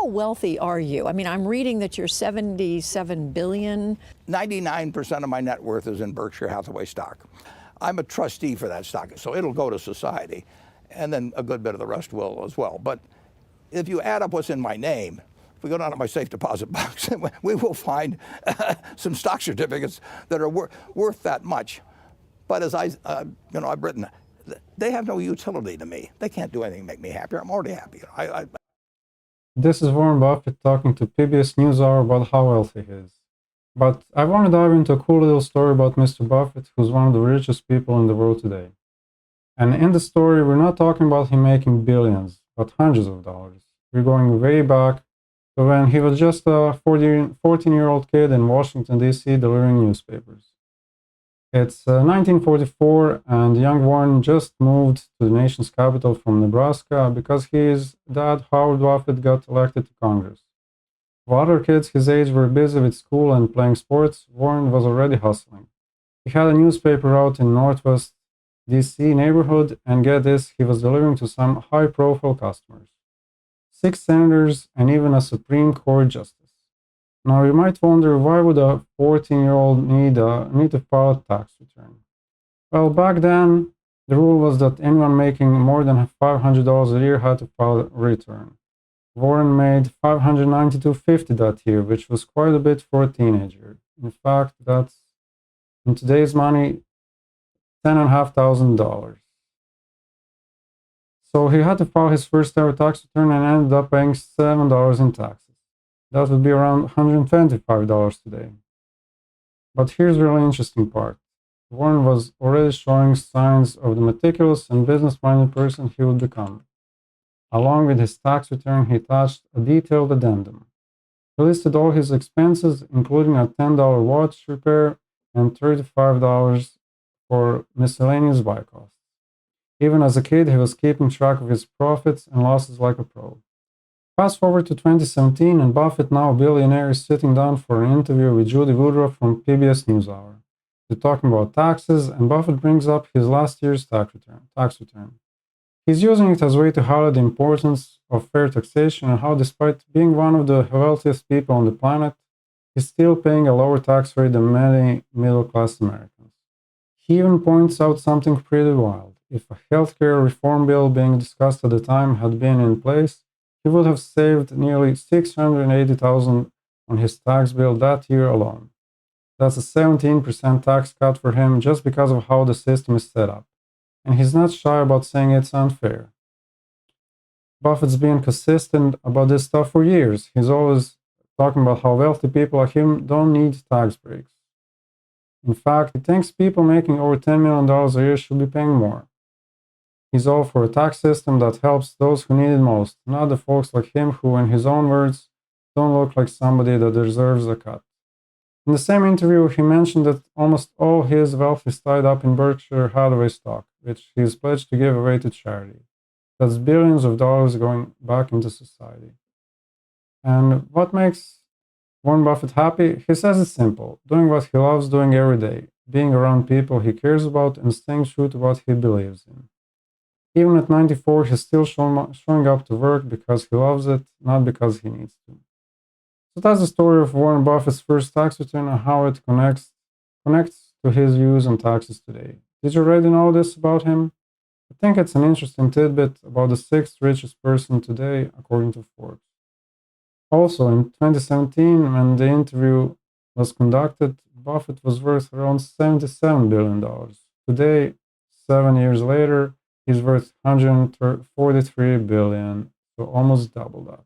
wealthy are you? I mean, I'm reading that you're 77 billion. 99% of my net worth is in Berkshire Hathaway stock. I'm a trustee for that stock, so it'll go to society, and then a good bit of the rest will as well. But if you add up what's in my name, if we go down to my safe deposit box, we will find some stock certificates that are worth that much. But as I've written, they have no utility to me. They can't do anything to make me happier. I'm already happy. This is Warren Buffett talking to PBS NewsHour about how wealthy he is. But I want to dive into a cool little story about Mr. Buffett, who's one of the richest people in the world today. And in the story, we're not talking about him making billions, but hundreds of dollars. We're going way back to when he was just a 14-year-old kid in Washington, D.C. delivering newspapers. It's 1944, and young Warren just moved to the nation's capital from Nebraska because his dad, Howard Buffett, got elected to Congress. While other kids his age were busy with school and playing sports, Warren was already hustling. He had a newspaper out in Northwest D.C. neighborhood, and get this, he was delivering to some high-profile customers. 6 senators and even a Supreme Court justice. Now you might wonder, why would a 14-year-old need to file a tax return? Well, back then, the rule was that anyone making more than $500 a year had to file a return. Warren made $592.50 that year, which was quite a bit for a teenager. In fact, that's, in today's money, $10,500. So he had to file his first ever tax return and ended up paying $7 in taxes. That would be around $125 today. But here's the really interesting part. Warren was already showing signs of the meticulous and business-minded person he would become. Along with his tax return, he attached a detailed addendum. He listed all his expenses, including a $10 watch repair and $35 for miscellaneous bike costs. Even as a kid, he was keeping track of his profits and losses like a pro. Fast forward to 2017, and Buffett, now a billionaire, is sitting down for an interview with Judy Woodruff from PBS NewsHour. They're talking about taxes, and Buffett brings up his last year's tax return. He's using it as a way to highlight the importance of fair taxation and how, despite being one of the wealthiest people on the planet, he's still paying a lower tax rate than many middle-class Americans. He even points out something pretty wild. If a healthcare reform bill being discussed at the time had been in place, he would have saved nearly $680,000 on his tax bill that year alone. That's a 17% tax cut for him just because of how the system is set up. And he's not shy about saying it's unfair. Buffett's been consistent about this stuff for years. He's always talking about how wealthy people like him don't need tax breaks. In fact, he thinks people making over $10 million a year should be paying more. He's all for a tax system that helps those who need it most, not the folks like him who, in his own words, don't look like somebody that deserves a cut. In the same interview, he mentioned that almost all his wealth is tied up in Berkshire Hathaway stock, which he is pledged to give away to charity. That's billions of dollars going back into society. And what makes Warren Buffett happy? He says it's simple: doing what he loves doing every day, being around people he cares about, and staying true to what he believes in. Even at 94, he's still showing up to work because he loves it, not because he needs to. So that's the story of Warren Buffett's first tax return and how it connects to his views on taxes today. Did you already know this about him? I think it's an interesting tidbit about the 6th richest person today, according to Forbes. Also, in 2017, when the interview was conducted, Buffett was worth around $77 billion. Today, 7 years later, he's worth $143 billion, so almost double that.